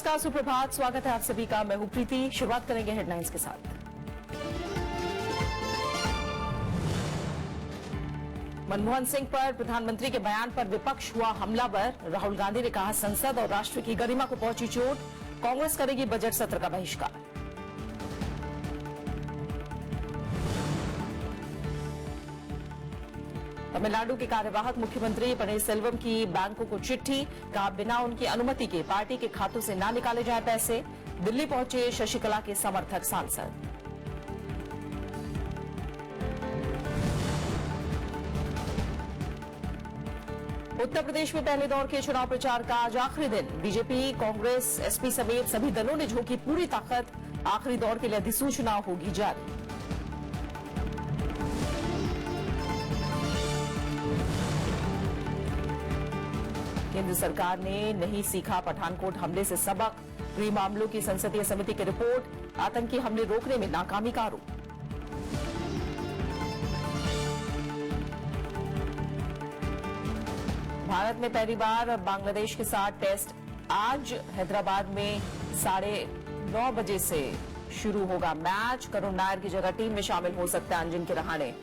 नमस्कार, सुप्रभात। स्वागत है आप सभी का। मैं हूं प्रीति। शुरुआत करेंगे हेडलाइंस के साथ। मनमोहन सिंह पर प्रधानमंत्री के बयान पर विपक्ष हुआ हमलावर। राहुल गांधी ने कहा, संसद और राष्ट्र की गरिमा को पहुंची चोट, कांग्रेस करेगी बजट सत्र का बहिष्कार। तमिलनाडु के कार्यवाहक मुख्यमंत्री पनीरसेल्वम की बैंकों को चिट्ठी, कहा बिना उनकी अनुमति के पार्टी के खातों से ना निकाले जाए पैसे। दिल्ली पहुंचे शशिकला के समर्थक सांसद। उत्तर प्रदेश में पहले दौर के चुनाव प्रचार का आज आखिरी दिन। बीजेपी, कांग्रेस, एसपी समेत सभी दलों ने झोंकी पूरी ताकत। आखिरी दौर के लिए अधिसूचना होगी जारी। केंद्र सरकार ने नहीं सीखा पठानकोट हमले से सबक। गृह मामलों की संसदीय समिति की रिपोर्ट, आतंकी हमले रोकने में नाकामी का आरोप। भारत में पहली बार बांग्लादेश के साथ टेस्ट आज हैदराबाद में 9:30 बजे से शुरू होगा मैच। करुण नायर की जगह टीम में शामिल हो सकते हैं अंजिन के रहाणे।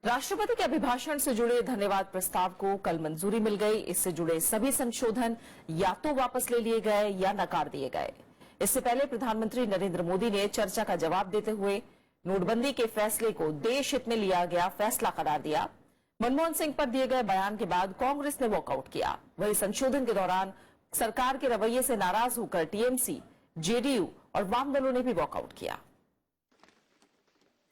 राष्ट्रपति के अभिभाषण से जुड़े धन्यवाद प्रस्ताव को कल मंजूरी मिल गई। इससे जुड़े सभी संशोधन या तो वापस ले लिए गए या नकार दिए गए। इससे पहले प्रधानमंत्री नरेंद्र मोदी ने चर्चा का जवाब देते हुए नोटबंदी के फैसले को देश हित में लिया गया फैसला करार दिया। मनमोहन सिंह पर दिए गए बयान के बाद कांग्रेस ने वॉकआउट किया। वहीं संशोधन के दौरान सरकार के रवैये से नाराज होकर टीएमसी, जेडीयू और वाम दलों ने भी वॉकआउट किया।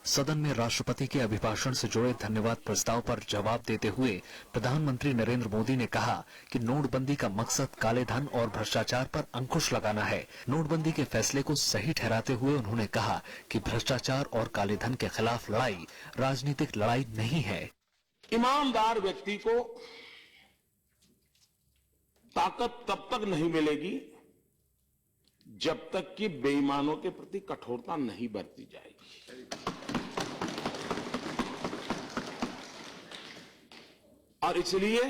सदन में राष्ट्रपति के अभिभाषण से जुड़े धन्यवाद प्रस्ताव पर जवाब देते हुए प्रधानमंत्री नरेंद्र मोदी ने कहा कि नोटबंदी का मकसद काले धन और भ्रष्टाचार पर अंकुश लगाना है। नोटबंदी के फैसले को सही ठहराते हुए उन्होंने कहा कि भ्रष्टाचार और काले धन के खिलाफ लड़ाई राजनीतिक लड़ाई नहीं है। ईमानदार व्यक्ति को ताकत तब तक नहीं मिलेगी जब तक कि बेईमानों के प्रति कठोरता नहीं बरती जाएगी। और इसलिए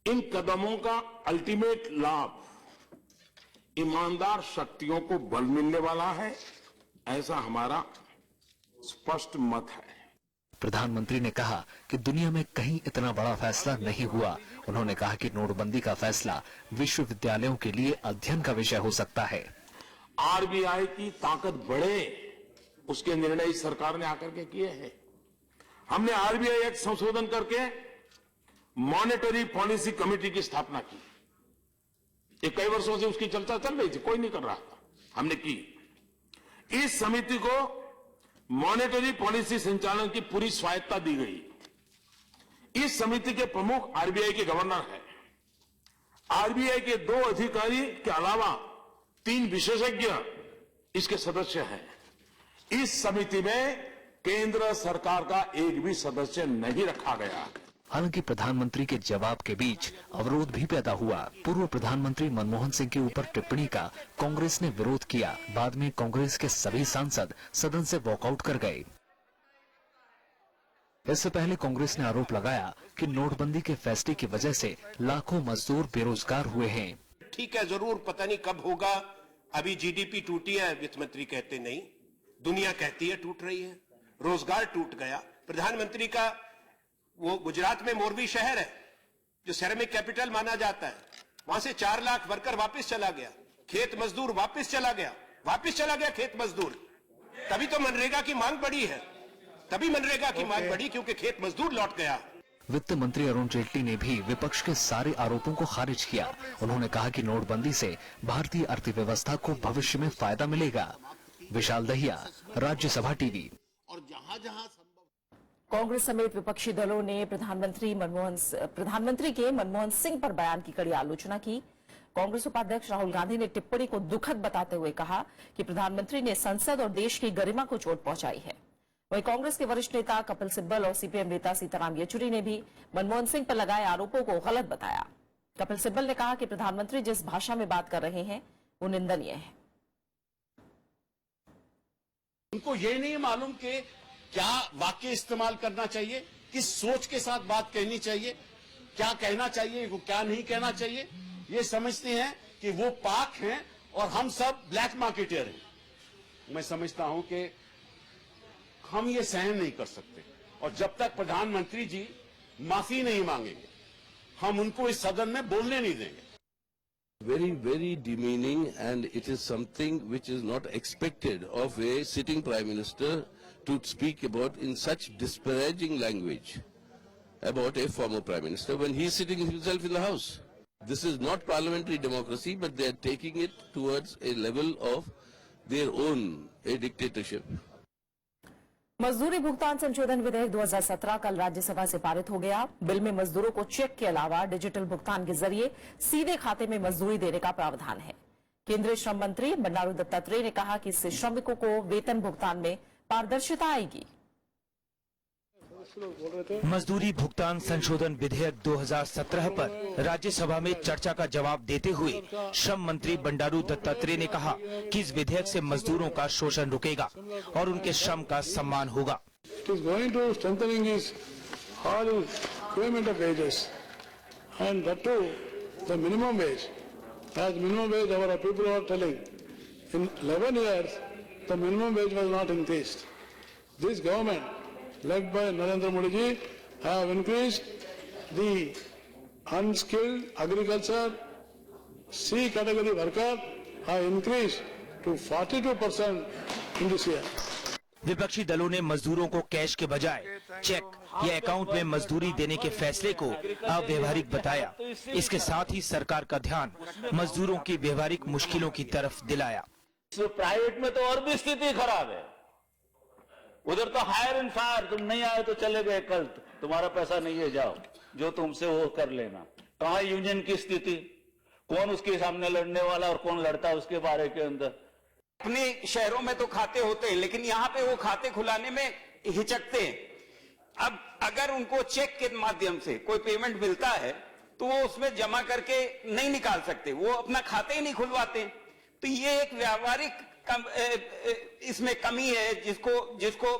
इन कदमों का अल्टीमेट लाभ ईमानदार शक्तियों को बल मिलने वाला है, ऐसा हमारा स्पष्ट मत है। प्रधानमंत्री ने कहा कि दुनिया में कहीं इतना बड़ा फैसला नहीं हुआ। उन्होंने कहा कि नोटबंदी का फैसला विश्वविद्यालयों के लिए अध्ययन का विषय हो सकता है। आरबीआई की ताकत बढ़े, उसके निर्णय सरकार ने आकर के किए हैं। हमने आरबीआई एक्ट संशोधन करके मॉनेटरी पॉलिसी कमेटी की स्थापना की। ये कई वर्षों से उसकी चर्चा चल रही थी, कोई नहीं कर रहा था, हमने की। इस समिति को मॉनेटरी पॉलिसी संचालन की पूरी स्वायत्ता दी गई। इस समिति के प्रमुख आरबीआई के गवर्नर हैं। आरबीआई के 2 अधिकारी के अलावा 3 विशेषज्ञ इसके सदस्य हैं। इस समिति में केंद्र सरकार का एक भी सदस्य नहीं रखा गया। हालांकि प्रधानमंत्री के जवाब के बीच अवरोध भी पैदा हुआ। पूर्व प्रधानमंत्री मनमोहन सिंह के ऊपर टिप्पणी का कांग्रेस ने विरोध किया। बाद में कांग्रेस के सभी सांसद सदन से वॉकआउट कर गए। इससे पहले कांग्रेस ने आरोप लगाया कि नोटबंदी के फैसले की वजह से लाखों मजदूर बेरोजगार हुए हैं। ठीक है, जरूर पता नहीं कब होगा। अभी जीडीपी टूटी है, वित्त मंत्री कहते नहीं, दुनिया कहती है टूट रही है। रोजगार टूट गया। प्रधानमंत्री का वो गुजरात में मोरबी शहर है जो सिरेमिक कैपिटल माना जाता है, वहां से 4 लाख वर्कर वापस चला गया। खेत मजदूर वापस चला गया खेत मजदूर। तभी तो मनरेगा की मांग बढ़ी है, क्योंकि खेत मजदूर लौट गया। वित्त मंत्री अरुण जेटली ने भी विपक्ष के सारे आरोपों को खारिज किया। उन्होंने कहा कि नोटबंदी से भारतीय अर्थव्यवस्था को भविष्य में फायदा मिलेगा। विशाल दहिया, राज्यसभा टीवी। और जहां कांग्रेस समेत विपक्षी दलों ने प्रधानमंत्री के मनमोहन सिंह पर बयान की कड़ी आलोचना की। कांग्रेस उपाध्यक्ष राहुल गांधी ने टिप्पणी को दुखद बताते हुए कहा कि प्रधानमंत्री ने संसद और देश की गरिमा को चोट पहुंचाई है। वहीं कांग्रेस के वरिष्ठ नेता कपिल सिब्बल और सीपीएम नेता सीताराम येचुरी ने भी मनमोहन सिंह पर लगाए आरोपों को गलत बताया। कपिल सिब्बल ने कहा कि प्रधानमंत्री जिस भाषा में बात कर रहे हैं वो निंदनीय है। उनको ये नहीं मालूम कि क्या वाक्य इस्तेमाल करना चाहिए, किस सोच के साथ बात कहनी चाहिए, क्या कहना चाहिए, वो क्या नहीं कहना चाहिए। ये समझते हैं कि वो पाक हैं और हम सब ब्लैक मार्केटियर हैं। मैं समझता हूं कि हम ये सहन नहीं कर सकते और जब तक प्रधानमंत्री जी माफी नहीं मांगेंगे हम उनको इस सदन में बोलने नहीं देंगे। Very, very demeaning, and it is something which is not expected of a sitting Prime Minister to speak about in such disparaging language about a former Prime Minister when he is sitting himself in the House. This is not parliamentary democracy, but they are taking it towards a level of their own, a dictatorship. मजदूरी भुगतान संशोधन विधेयक 2017 कल राज्यसभा से पारित हो गया। Bill में मजदूरों को चेक के अलावा डिजिटल भुगतान के जरिए सीधे खाते में मजदूरी देने का प्रावधान है। केंद्रीय श्रम मंत्री बंडारू दत्तात्रेय ने कहा कि इससे श्रमिकों को वेतन भुगतान में पारदर्शिता आएगी। मजदूरी भुगतान संशोधन विधेयक 2017 पर राज्यसभा में चर्चा का जवाब देते हुए श्रम मंत्री बंडारू दत्तात्रेय ने कहा कि इस विधेयक से मजदूरों का शोषण रुकेगा और उनके श्रम का सम्मान होगा। led by Narendra Modi ji, have increased the unskilled agriculture C category worker have increased to 42% in this year. विपक्षी दलों ने मजदूरों को कैश के बजाय चेक या अकाउंट में मजदूरी देने के फैसले को अव्यवहारिक बताया। इसके साथ ही सरकार का ध्यान मजदूरों की व्यवहारिक मुश्किलों की तरफ दिलाया। प्राइवेट में तो और भी स्थिति खराब है, उधर तो हायर एंड फायर, तुम नहीं आए तो चले गए, कल तुम्हारा पैसा नहीं है, जाओ जो तुमसे वो कर लेना। कहाँ यूनियन की स्थिति, कौन उसके सामने लड़ने वाला और कौन लड़ता है उसके बारे के अंदर। अपने शहरों में तो खाते होते हैं लेकिन यहाँ पे वो खाते खुलाने में हिचकते हैं। अब अगर उनको चेक के माध्यम से कोई पेमेंट मिलता है तो वो उसमें जमा करके नहीं निकाल सकते, वो अपना खाते ही नहीं खुलवाते। तो ये एक व्यावहारिक इसमें कमी है जिसको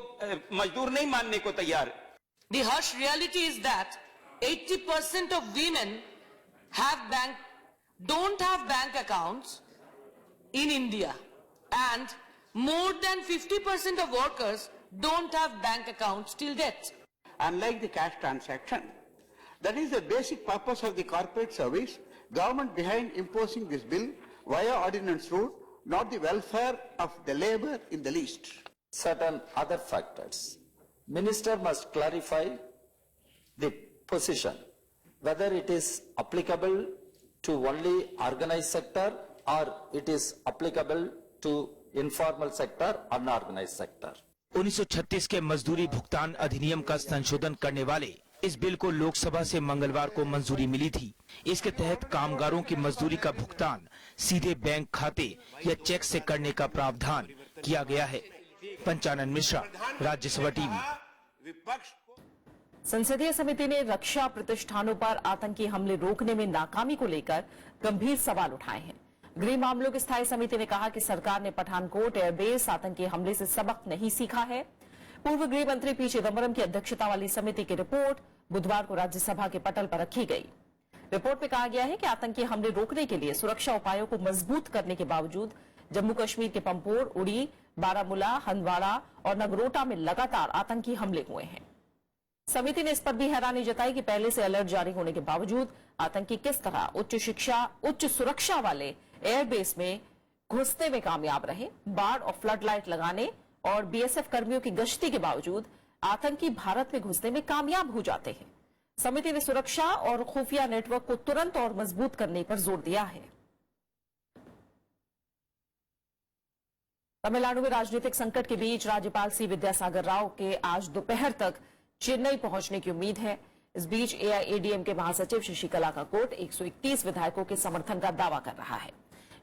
मजदूर नहीं मानने को तैयार है। The harsh reality is that 80% of women don't have bank accounts in India, and more than 50% of workers don't have bank accounts till date. Unlike the cash transaction, that is the basic purpose of the corporate service. Government behind imposing this bill via ordinance route, not the welfare of the labor in the least. Certain other factors. Minister must clarify the position, whether it is applicable to only organized sector or it is applicable to informal sector, unorganized sector. 1936 के मजदूरी भुगतान अधिनियम का संशोधन करने वाले इस bill को लोकसभा से मंगलवार को मंजूरी मिली थी। इसके तहत कामगारों की मजदूरी का भुगतान सीधे बैंक खाते या चेक से करने का प्रावधान किया गया है। पंचानन मिश्रा, राज्यसभा टीवी। संसदीय समिति ने रक्षा प्रतिष्ठानों पर आतंकी हमले रोकने में नाकामी को लेकर गंभीर सवाल उठाए हैं। गृह मामलों की स्थायी समिति ने कहा कि सरकार ने पठानकोट एयरबेस आतंकी हमले से सबक नहीं सीखा है। पूर्व गृह मंत्री पी चिदम्बरम की अध्यक्षता वाली समिति की रिपोर्ट बुधवार को राज्यसभा के पटल पर रखी गई। रिपोर्ट में कहा गया है कि आतंकी हमले रोकने के लिए सुरक्षा उपायों को मजबूत करने के बावजूद जम्मू कश्मीर के पंपोर, उड़ी, बारामूला, हंदवाड़ा और नगरोटा में लगातार आतंकी हमले हुए हैं। समिति ने इस पर भी हैरानी जताई कि पहले से अलर्ट जारी होने के बावजूद आतंकी किस तरह उच्च सुरक्षा वाले एयरबेस में घुसने में कामयाब रहे। बाढ़ और फ्लड लाइट लगाने और बीएसएफ कर्मियों की गश्ती के बावजूद आतंकी भारत में घुसने में कामयाब हो जाते हैं। समिति ने सुरक्षा और खुफिया नेटवर्क को तुरंत और मजबूत करने पर जोर दिया है। तमिलनाडु में राजनीतिक संकट के बीच राज्यपाल सी विद्यासागर राव के आज दोपहर तक चेन्नई पहुंचने की उम्मीद है। इस बीच एआईएडीएमके महासचिव शशिकला काकोट 121 विधायकों के समर्थन का दावा कर रहा है।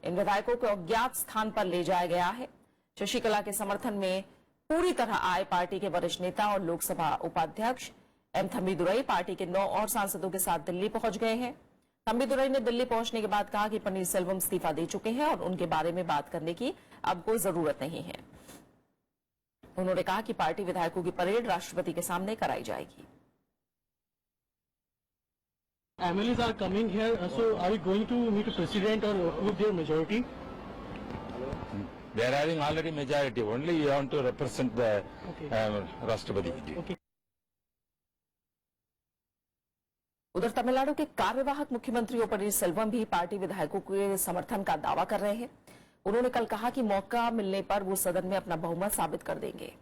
इन विधायकों को अज्ञात स्थान पर ले जाया गया है। शशिकला के समर्थन में पूरी तरह आए पार्टी के वरिष्ठ नेता और लोकसभा उपाध्यक्ष एम थम्बीदुरई पार्टी के 9 और सांसदों के साथ दिल्ली पहुंच गए हैं। तंबीदुरई ने दिल्ली पहुंचने के बाद कहा कि पन्नीरसेल्वम इस्तीफा दे चुके हैं और उनके बारे में बात करने की अब कोई जरूरत नहीं है। उन्होंने कहा कि पार्टी विधायकों की परेड राष्ट्रपति के सामने कराई जाएगी। MLAs are coming here, so are you going to meet the president or with their majority? They are having already majority. Only you want to represent the Rashtrapati. Okay. उधर तमिलनाडु के कार्यवाहक मुख्यमंत्री ओ पन्नीरसेल्वम भी पार्टी विधायकों के समर्थन का दावा कर रहे हैं। उन्होंने कल कहा कि मौका मिलने पर वो सदन में अपना बहुमत साबित कर देंगे।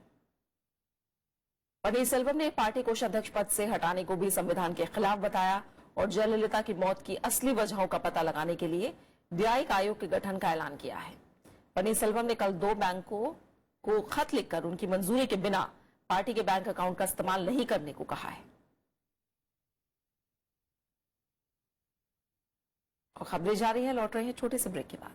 पन्नीरसेल्वम ने पार्टी कोषाध्यक्ष पद से हटाने को भी संविधान के खिलाफ बताया और जयललिता की मौत की असली वजहों का पता लगाने के लिए न्यायिक आयोग के गठन का ऐलान किया है। पन्नीरसेल्वम ने कल 2 बैंकों को खत लिखकर उनकी मंजूरी के बिना पार्टी के बैंक अकाउंट का इस्तेमाल नहीं करने को कहा है। और खबरें जारी है, लौट रहे हैं छोटे से ब्रेक के बाद।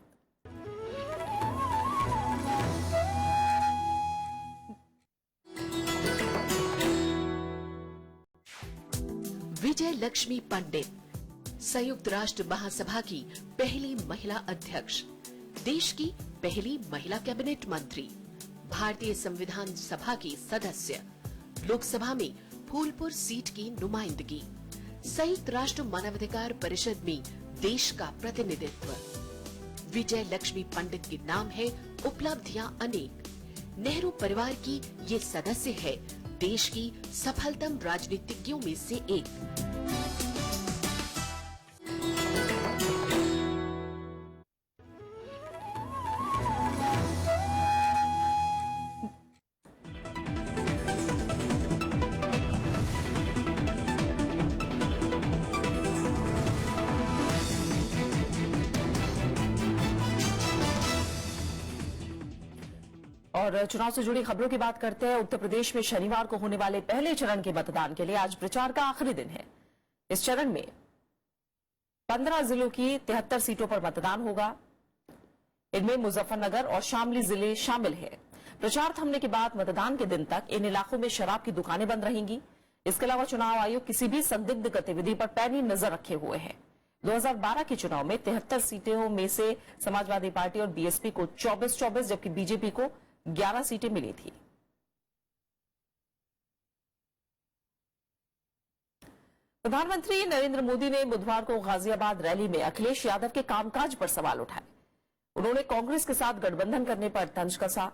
विजय लक्ष्मी पंडित, संयुक्त राष्ट्र महासभा की पहली महिला अध्यक्ष, देश की पहली महिला कैबिनेट मंत्री, भारतीय संविधान सभा की सदस्य, लोकसभा में फूलपुर सीट की नुमाइंदगी, संयुक्त राष्ट्र मानवाधिकार परिषद में देश का प्रतिनिधित्व। विजय लक्ष्मी पंडित के नाम है उपलब्धियां अनेक। नेहरू परिवार की ये सदस्य है देश की सफलतम राजनीतिज्ञों में से एक। और चुनाव से जुड़ी खबरों की बात करते हैं। उत्तर प्रदेश में शनिवार को होने वाले पहले चरण के मतदान के लिए आज प्रचार का आखिरी दिन है। इस चरण में 15 जिलों की 73 सीटों पर मतदान होगा। इनमें मुजफ्फरनगर और शामली जिले शामिल हैं। प्रचार थमने के बाद मतदान के दिन तक इन इलाकों में शराब की दुकानें बंद रहेंगी। इसके अलावा चुनाव आयोग किसी भी संदिग्ध गतिविधि पर पैनी नजर रखे हुए है। 2012 के चुनाव में 73 सीटों में से समाजवादी पार्टी और बीएसपी को 24-24 जबकि बीजेपी को 11 सीटें मिली थी। प्रधानमंत्री नरेंद्र मोदी ने बुधवार को गाजियाबाद रैली में अखिलेश यादव के कामकाज पर सवाल उठाए। उन्होंने कांग्रेस के साथ गठबंधन करने पर तंज कसा।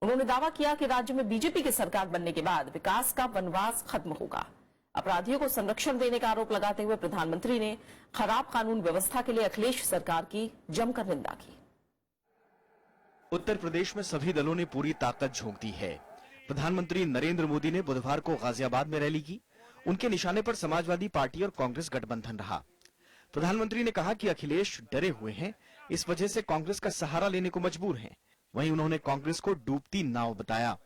उन्होंने दावा किया कि राज्य में बीजेपी की सरकार बनने के बाद विकास का वनवास खत्म होगा। अपराधियों को संरक्षण देने का आरोप लगाते हुए प्रधानमंत्री ने खराब कानून व्यवस्था के लिए अखिलेश सरकार की जमकर निंदा की। उत्तर प्रदेश में सभी दलों ने पूरी ताकत झोंक दी है। प्रधानमंत्री नरेंद्र मोदी ने बुधवार को गाजियाबाद में रैली की। उनके निशाने पर समाजवादी पार्टी और कांग्रेस गठबंधन रहा। प्रधानमंत्री ने कहा कि अखिलेश डरे हुए हैं, इस वजह से कांग्रेस का सहारा लेने को मजबूर हैं। वहीं उन्होंने कांग्रेस को डूबती नाव बताया।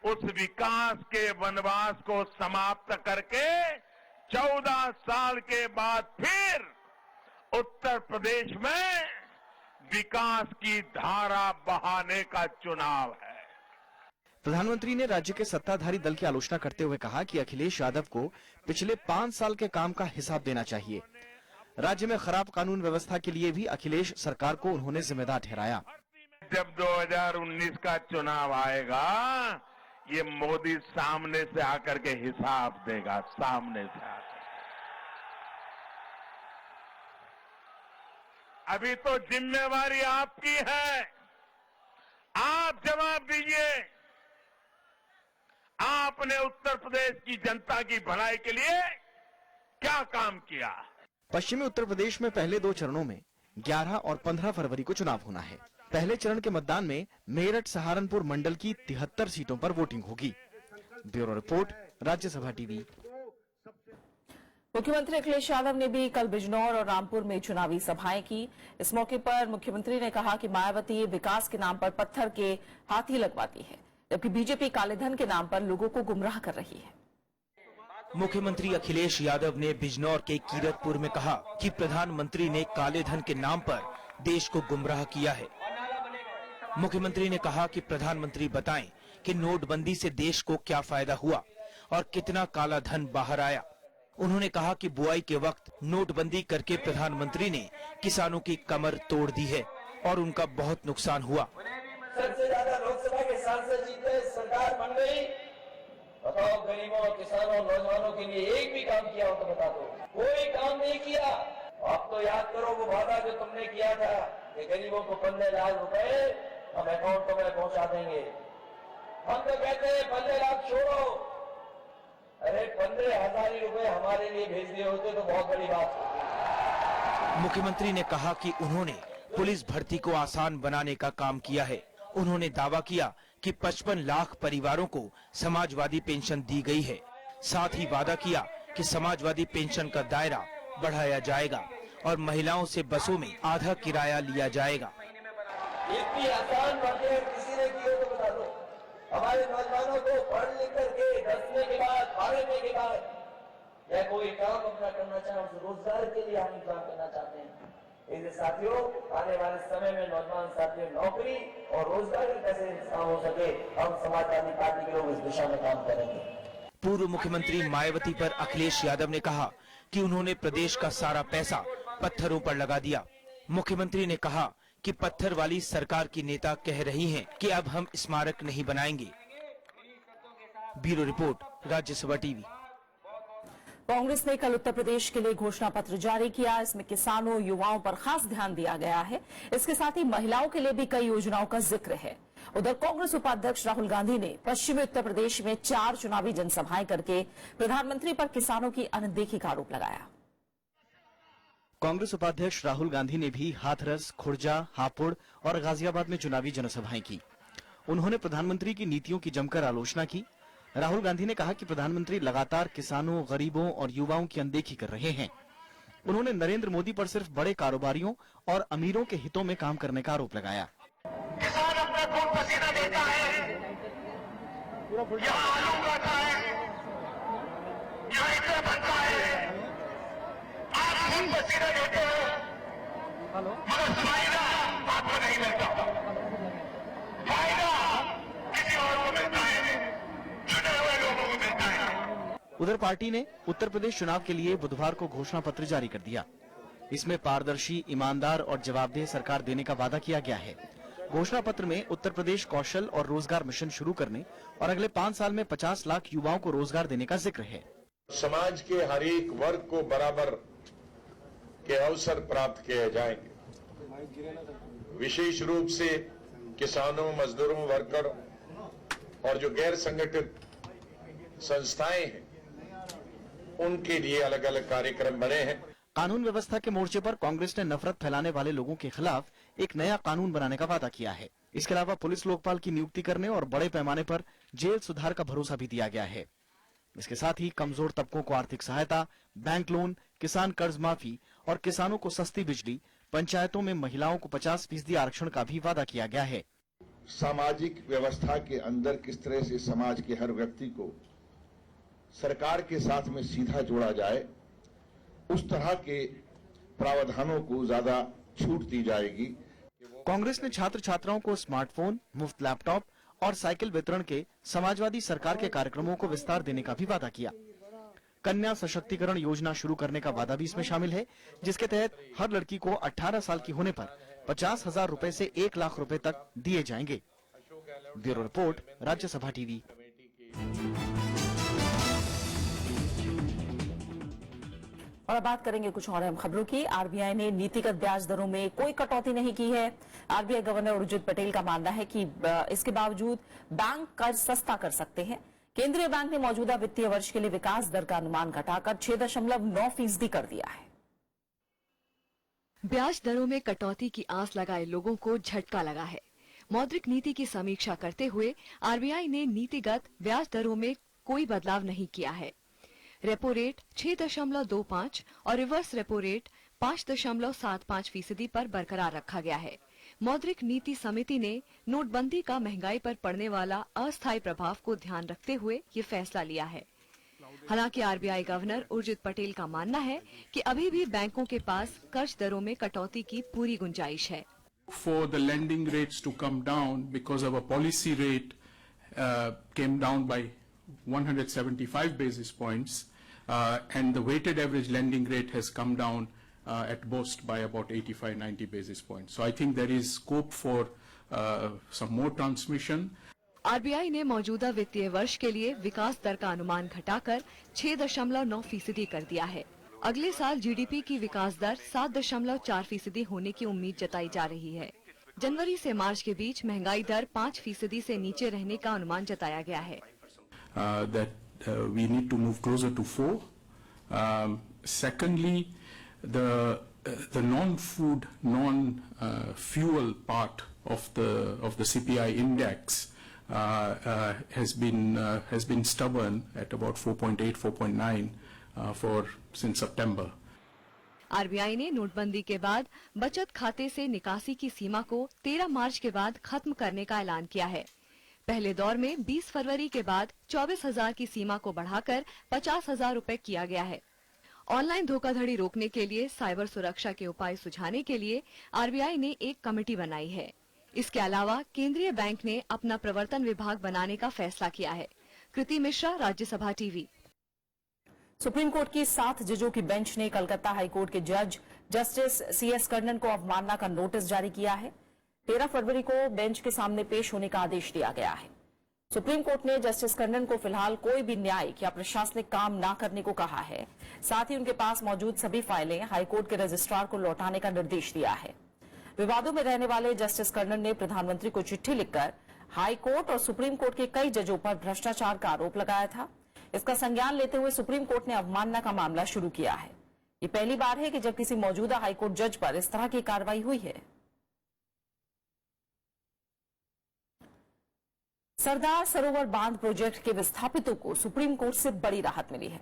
उस विकास के वनवास को समाप्त करके 14 साल के बाद फिर उत्तर प्रदेश में विकास की धारा बहाने का चुनाव है। प्रधानमंत्री ने राज्य के सत्ताधारी दल की आलोचना करते हुए कहा कि अखिलेश यादव को पिछले 5 साल के काम का हिसाब देना चाहिए। राज्य में खराब कानून व्यवस्था के लिए भी अखिलेश सरकार को उन्होंने जिम्मेदार ठहराया। जब 2019 का चुनाव आएगा, ये मोदी सामने से आकर के हिसाब देगा, सामने से आकर। अभी तो जिम्मेवारी आपकी है, आप जवाब दीजिए। आपने उत्तर प्रदेश की जनता की भलाई के लिए क्या काम किया? पश्चिमी उत्तर प्रदेश में पहले 2 चरणों में 11 और 15 फरवरी को चुनाव होना है। पहले चरण के मतदान में मेरठ सहारनपुर मंडल की 73 सीटों पर वोटिंग होगी। Bureau report, Rajya Sabha TV. मुख्यमंत्री अखिलेश यादव ने भी कल बिजनौर और रामपुर में चुनावी सभाएं की। इस मौके पर मुख्यमंत्री ने कहा कि मायावती विकास के नाम पर पत्थर के हाथी लगवाती है, जबकि बीजेपी कालेधन के नाम पर लोगों को गुमराह कर रही है। मुख्यमंत्री अखिलेश यादव ने बिजनौर के कीरतपुर में कहा कि प्रधानमंत्री ने काले धन के नाम पर देश को गुमराह किया है। मुख्यमंत्री ने कहा कि प्रधानमंत्री बताएं कि नोटबंदी से देश को क्या फायदा हुआ और कितना काला धन बाहर आया। उन्होंने कहा कि बुआई के वक्त नोटबंदी करके प्रधानमंत्री ने किसानों की कमर तोड़ दी है और उनका बहुत नुकसान हुआ। सबसे ज्यादा लोकसभा के सांसद जीते, सरकार बन गई, बताओ गरीबों, किसानों, नौजवानों के लिए एक भी काम किया हो तो बता दो। कोई काम नहीं किया। आप तो याद करो वो वादा जो तुमने किया था कि गरीबों को 15 लाख रुपए हम अकाउंट में पहुंचा देंगे। हम तो कहते हैं 15 लाख छोड़ो, अरे 15,000 रुपए हमारे लिए भेज दिए होते तो बहुत बड़ी बात होती। मुख्यमंत्री ने कहा कि उन्होंने पुलिस भर्ती को आसान बनाने का काम किया है। उन्होंने दावा किया कि 55 लाख परिवारों को समाजवादी पेंशन दी गई है। साथ ही वादा किया कि समाजवादी पेंशन का दायरा बढ़ाया जाएगा और महिलाओं से बसों में आधा किराया लिया जाएगा। इतनी आसान बातें किसी ने की हो तो बता दो। हमारे नौजवानों को पढ़ लिख करके 10वीं के बाद 12वीं के बाद या कोई काम अपना करना चाहे, उस रोजगार के लिए हम काम करना चाहते हैं। इसलिए साथियों, आने वाले समय में नौजवान साथियों नौकरी और रोजगार कैसे इंतजाम हो सके, हम समाजवादी पार्टी के लोग इस दिशा में काम करेंगे। पूर्व मुख्यमंत्री मायावती पर अखिलेश यादव ने कहा कि उन्होंने प्रदेश का सारा पैसा पत्थरों पर लगा दिया। मुख्यमंत्री ने कहा कि पत्थर वाली सरकार की नेता कह रही हैं कि अब हम स्मारक नहीं बनाएंगे। Bureau report, Rajya Sabha TV. Congress ने कल उत्तर प्रदेश के लिए घोषणा पत्र जारी किया। इसमें किसानों, युवाओं पर खास ध्यान दिया गया है। इसके साथ ही महिलाओं के लिए भी कई योजनाओं का जिक्र है। उधर कांग्रेस उपाध्यक्ष राहुल गांधी ने पश्चिमी उत्तर प्रदेश में 4 चुनावी जनसभाएं करके प्रधानमंत्री पर किसानों की अनदेखी का आरोप लगाया। कांग्रेस उपाध्यक्ष राहुल गांधी ने भी हाथरस, खुर्जा, हापुड़ और गाजियाबाद में चुनावी जनसभाएं की। उन्होंने प्रधानमंत्री की नीतियों की जमकर आलोचना की। राहुल गांधी ने कहा कि प्रधानमंत्री लगातार किसानों, गरीबों और युवाओं की अनदेखी कर रहे हैं। उन्होंने नरेंद्र मोदी पर सिर्फ बड़े कारोबारियों और अमीरों के हितों में काम करने का आरोप लगाया। किसान अपना खून पसीना देता है, यहाँ आलू उगाता है, यहाँ इतना बनता है, आप खून पसीना देते हो, मगर फायदा आपको नहीं मिलता। फायदा किसी और को मिलता है, चुने हुए लोगों को मिलता है। उधर पार्टी ने उत्तर प्रदेश चुनाव के लिए बुधवार को घोषणा पत्र जारी कर दिया। इसमें पारदर्शी, ईमानदार और जवाबदेह सरकार देने का वादा किया गया है। घोषणा पत्र में उत्तर प्रदेश कौशल और रोजगार मिशन शुरू करने और अगले 5 साल में 50 लाख युवाओं को रोजगार देने का जिक्र है। समाज के हर एक वर्ग को बराबर के अवसर प्राप्त किए जाएंगे। विशेष रूप से किसानों, मजदूरों, वर्कर और जो गैर संगठित संस्थाएं हैं, उनके लिए अलग अलग कार्यक्रम बने हैं। कानून व्यवस्था के मोर्चे पर कांग्रेस ने नफरत फैलाने वाले लोगों के खिलाफ एक नया कानून बनाने का वादा किया है। इसके अलावा पुलिस लोकपाल की नियुक्ति करने और बड़े पैमाने पर जेल सुधार का भरोसा भी दिया गया है। इसके साथ ही कमजोर तबकों को आर्थिक सहायता, बैंक लोन, किसान कर्ज माफी और किसानों को सस्ती बिजली, पंचायतों में महिलाओं को 50% आरक्षण का भी वादा किया गया है। सामाजिक व्यवस्था के अंदर किस तरह से समाज के हर व्यक्ति को सरकार के साथ में सीधा जोड़ा जाए, उस तरह के प्रावधानों को ज्यादा छूट दी जाएगी। कांग्रेस ने छात्र छात्राओं को स्मार्टफोन, मुफ्त लैपटॉप और साइकिल वितरण के समाजवादी सरकार के कार्यक्रमों को विस्तार देने का भी वादा किया। कन्या सशक्तिकरण योजना शुरू करने का वादा भी इसमें शामिल है, जिसके तहत हर लड़की को 18 साल की होने पर 50,000 रुपए से 1 लाख रुपए तक दिए जाएंगे। Bureau report, Rajya Sabha TV. और अब बात करेंगे कुछ और अहम खबरों की। आरबीआई ने नीतिगत ब्याज दरों में कोई कटौती नहीं की है। आरबीआई गवर्नर उर्जित पटेल का मानना है कि इसके बावजूद बैंक कर्ज सस्ता कर सकते हैं। केंद्रीय बैंक ने मौजूदा वित्तीय वर्ष के लिए विकास दर का अनुमान घटाकर 6.9% कर दिया है। ब्याज दरों में कटौती की आस लगाए लोगों को झटका लगा है। मौद्रिक नीति की समीक्षा करते हुए आरबीआई ने नीतिगत ब्याज दरों में कोई बदलाव नहीं किया है। रेपो रेट 6.25 और रिवर्स रेपो रेट 5.75% पर बरकरार रखा गया है। मौद्रिक नीति समिति ने नोटबंदी का महंगाई पर पड़ने वाला अस्थायी प्रभाव को ध्यान रखते हुए ये फैसला लिया है। हालांकि आरबीआई गवर्नर उर्जित पटेल का मानना है कि अभी भी बैंकों के पास कर्ज दरों में कटौती की पूरी गुंजाइश है। For the lending rates to come down because our policy rate came down by 175 basis points, and the weighted average lending rate has come down at most by about 85-90 basis points. So I think there is scope for some more transmission. RBI ने मौजूदा वित्तीय वर्ष के लिए विकास दर का अनुमान घटाकर 6.9% कर दिया है। अगले साल जीडीपी की विकास दर 7.4% होने की उम्मीद जताई जा रही है। जनवरी से मार्च के बीच महंगाई दर 5% से नीचे रहने का अनुमान जताया गया है। We need to move closer to 4. Secondly, the non-food, non-fuel part of the CPI index has been stubborn at about 4.8, 4.9 since September. RBI ने नोटबंदी के बाद बचत खाते से निकासी की सीमा को 13 मार्च के बाद खत्म करने का ऐलान किया है। पहले दौर में 20 फरवरी के बाद 24,000 की सीमा को बढ़ाकर 50,000 रुपए किया गया है। ऑनलाइन धोखाधड़ी रोकने के लिए साइबर सुरक्षा के उपाय सुझाने के लिए आरबीआई ने एक कमेटी बनाई है। इसके अलावा केंद्रीय बैंक ने अपना प्रवर्तन विभाग बनाने का फैसला किया है। Kriti Mishra, Rajya Sabha TV. Supreme court की 7 जजों की बेंच ने कलकत्ता हाईकोर्ट के जज जस्टिस सीएस कर्णन को अवमानना का नोटिस जारी किया है। 13 फरवरी को बेंच के सामने पेश होने का आदेश दिया गया है। सुप्रीम कोर्ट ने जस्टिस कर्णन को फिलहाल कोई भी न्यायिक या प्रशासनिक काम न करने को कहा है। साथ ही उनके पास मौजूद सभी फाइलें हाईकोर्ट के रजिस्ट्रार को लौटाने का निर्देश दिया है। विवादों में रहने वाले जस्टिस कर्णन ने प्रधानमंत्री को चिट्ठी लिखकर हाईकोर्ट और सुप्रीम कोर्ट के कई जजों पर भ्रष्टाचार का आरोप लगाया था। इसका संज्ञान लेते हुए सुप्रीम कोर्ट ने अवमानना का मामला शुरू किया है। ये पहली बार है कि जब किसी मौजूदा हाईकोर्ट जज पर इस तरह की कार्रवाई हुई है। सरदार सरोवर बांध प्रोजेक्ट के विस्थापितों को सुप्रीम कोर्ट से बड़ी राहत मिली है।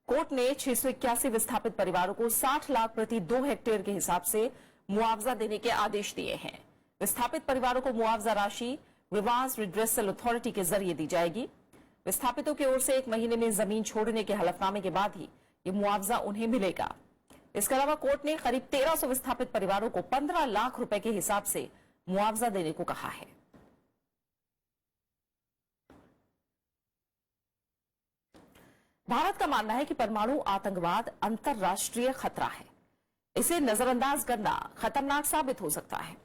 कोर्ट ने 681 विस्थापित परिवारों को 60 लाख प्रति 2 हेक्टेयर के हिसाब से मुआवजा देने के आदेश दिए हैं। विस्थापित परिवारों को मुआवजा राशि रिवांस रिड्रेसल अथॉरिटी के जरिए दी जाएगी। विस्थापितों की ओर से 1 महीने में जमीन छोड़ने के हलफनामे के बाद ही ये मुआवजा उन्हें मिलेगा। इसके अलावा कोर्ट ने करीब 1300 विस्थापित परिवारों को 15 लाख रुपए के हिसाब से मुआवजा देने को कहा है। भारत का मानना है कि परमाणु आतंकवाद अंतर्राष्ट्रीय खतरा है। इसे नजरअंदाज करना खतरनाक साबित हो सकता है।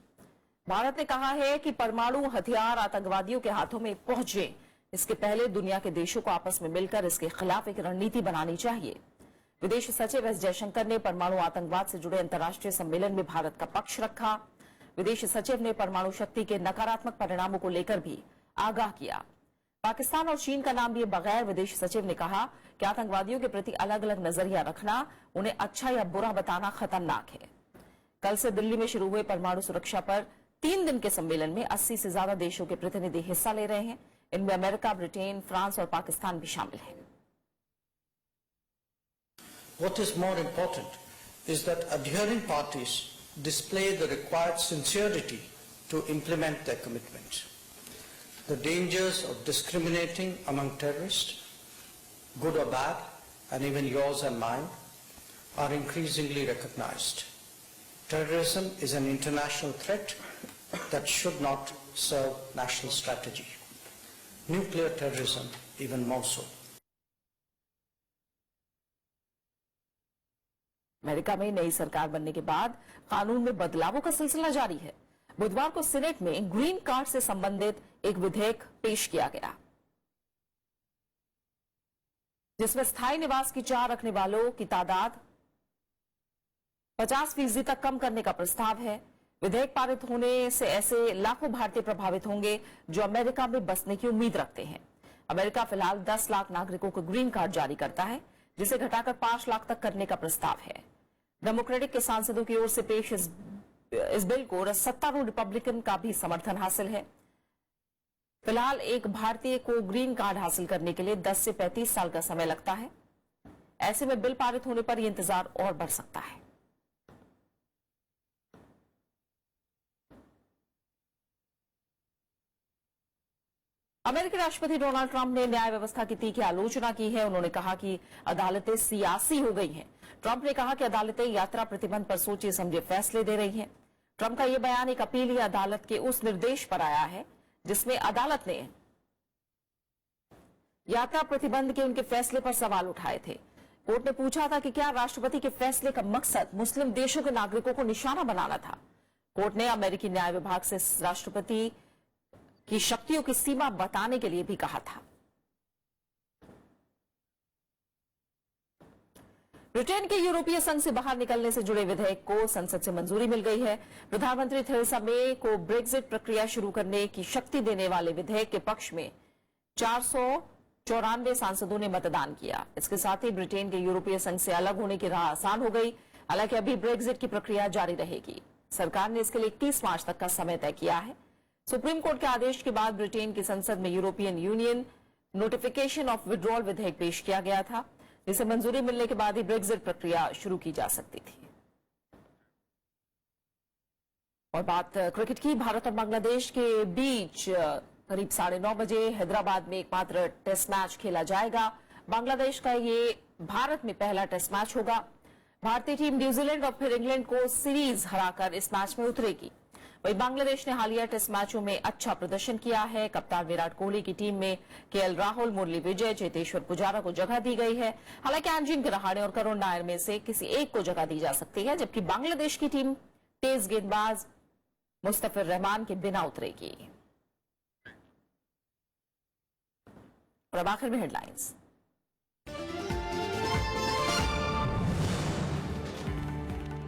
भारत ने कहा है कि परमाणु हथियार आतंकवादियों के हाथों में पहुंचे इसके पहले दुनिया के देशों को आपस में मिलकर इसके खिलाफ एक रणनीति बनानी चाहिए। विदेश सचिव एस जयशंकर ने परमाणु आतंकवाद से जुड़े अंतर्राष्ट्रीय सम्मेलन में भारत का पक्ष रखा। विदेश सचिव ने परमाणु शक्ति के नकारात्मक परिणामों को लेकर भी आगाह किया। पाकिस्तान और चीन का नाम लिए बगैर विदेश सचिव ने कहा कि आतंकवादियों के प्रति अलग अलग नजरिया रखना, उन्हें अच्छा या बुरा बताना खतरनाक है। कल से दिल्ली में शुरू हुए परमाणु सुरक्षा पर 3 दिन के सम्मेलन में 80 से ज्यादा देशों के प्रतिनिधि हिस्सा ले रहे हैं। इनमें अमेरिका, ब्रिटेन, फ्रांस और पाकिस्तान भी शामिल हैं। What is more important is that adhering parties display the required sincerity to implement their commitments. The dangers of discriminating among terrorists, good or bad, and even yours and mine, are increasingly recognized. Terrorism is an international threat that should not serve national strategy. Nuclear terrorism even more so. America में नई सरकार बनने के बाद कानून में बदलावों का सिलसिला जारी है। बुधवार को सीनेट में ग्रीन कार्ड से संबंधित एक विधेयक पेश किया गया, जिसमें स्थायी निवास की चाह रखने वालों की तादाद 50% तक कम करने का प्रस्ताव है। विधेयक पारित होने से ऐसे लाखों भारतीय प्रभावित होंगे जो अमेरिका में बसने की उम्मीद रखते हैं। अमेरिका फिलहाल 10 लाख नागरिकों को ग्रीन कार्ड जारी करता है, जिसे घटाकर 5 लाख तक करने का प्रस्ताव है। डेमोक्रेटिक के सांसदों की ओर से पेश इस बिल को सत्तारूढ़ रिपब्लिकन का भी समर्थन हासिल है। फिलहाल एक भारतीय को ग्रीन कार्ड हासिल करने के लिए 10 से 35 साल का समय लगता है। ऐसे में बिल पारित होने पर यह इंतजार और बढ़ सकता है। अमेरिकी राष्ट्रपति डोनाल्ड ट्रंप ने न्याय व्यवस्था की तीखी आलोचना की है। उन्होंने कहा कि अदालतें सियासी हो गई हैं। ट्रंप ने कहा कि अदालतें यात्रा प्रतिबंध पर सोचे समझे फैसले दे रही हैं। ट्रंप का यह बयान एक अपीलीय अदालत के उस निर्देश पर आया है जिसमें अदालत ने यात्रा प्रतिबंध के उनके फैसले पर सवाल उठाए थे। कोर्ट ने पूछा था कि क्या राष्ट्रपति के फैसले का मकसद मुस्लिम देशों के नागरिकों को निशाना बनाना था। कोर्ट ने अमेरिकी न्याय विभाग से राष्ट्रपति की शक्तियों की सीमा बताने के लिए भी कहा था। ब्रिटेन के यूरोपीय संघ से बाहर निकलने से जुड़े विधेयक को संसद से मंजूरी मिल गई है। प्रधानमंत्री थेरेसा मे को ब्रेक्जिट प्रक्रिया शुरू करने की शक्ति देने वाले विधेयक के पक्ष में 494 सांसदों ने मतदान किया। इसके साथ ही ब्रिटेन के यूरोपीय संघ से अलग होने की राह आसान हो गई। हालांकि अभी ब्रेक्जिट की प्रक्रिया जारी रहेगी। सरकार ने इसके लिए 31 मार्च तक का समय तय किया है। सुप्रीम कोर्ट के आदेश के बाद ब्रिटेन की संसद में European union notification of withdrawal विधेयक पेश किया गया था, जिसे मंजूरी मिलने के बाद ही ब्रेक्जिट प्रक्रिया शुरू की जा सकती थी। और बात क्रिकेट की। भारत और बांग्लादेश के बीच करीब 9:30 बजे हैदराबाद में एकमात्र टेस्ट मैच खेला जाएगा। बांग्लादेश का ये भारत में पहला टेस्ट मैच होगा। भारतीय टीम न्यूजीलैंड और फिर इंग्लैंड को सीरीज हराकर इस मैच में उतरेगी। वहीं बांग्लादेश ने हालिया टेस्ट मैचों में अच्छा प्रदर्शन किया है। कप्तान विराट कोहली की टीम में केएल राहुल, मुरली विजय, चेतेश्वर पुजारा को जगह दी गई है। हालांकि अजिंक्य रहाणे और करुण नायर में से किसी एक को जगह दी जा सकती है, जबकि बांग्लादेश की टीम तेज गेंदबाज मुस्तफिर रहमान के बिना उतरेगी। और अब आखिर में हेडलाइंस।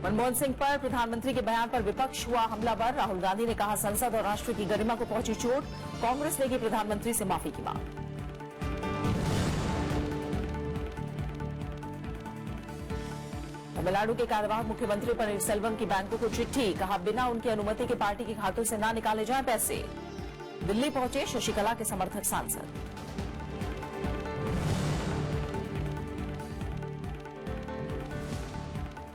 मनमोहन सिंह पर प्रधानमंत्री के बयान पर विपक्ष हुआ हमलावर। राहुल गांधी ने कहा संसद और राष्ट्र की गरिमा को पहुंची चोट। कांग्रेस ने की प्रधानमंत्री से माफी की मांग। तमिलनाडु के कार्यवाहक मुख्यमंत्री पनीरसेल्वम की बैंकों को चिट्ठी। कहा बिना उनकी अनुमति के पार्टी के खातों से न निकाले जाएं पैसे। दिल्ली पहुंचे शशिकला के समर्थक सांसद।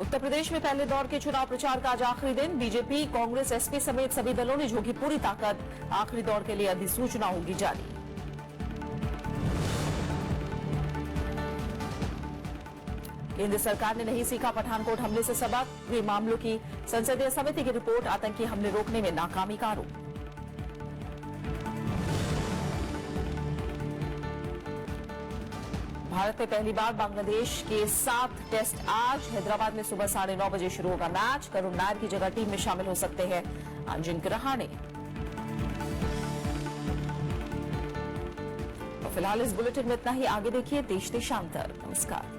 उत्तर प्रदेश में पहले दौर के चुनाव प्रचार का आज आखिरी दिन। बीजेपी, कांग्रेस, एसपी समेत सभी दलों ने झोंकी पूरी ताकत। आखिरी दौर के लिए अधिसूचना होगी जारी। केंद्र सरकार ने नहीं सीखा पठानकोट हमले से सबक। गृह मामलों की संसदीय समिति की रिपोर्ट। आतंकी हमले रोकने में नाकामी का आरोप। भारत में पहली बार बांग्लादेश के 7 टेस्ट आज। हैदराबाद में सुबह 9:30 बजे शुरू होगा मैच। करुण नायर की जगह टीम में शामिल हो सकते हैं अजिंक्य रहाणे। और फिलहाल इस बुलेटिन में इतना ही। आगे देखिए देश देशांतर। नमस्कार।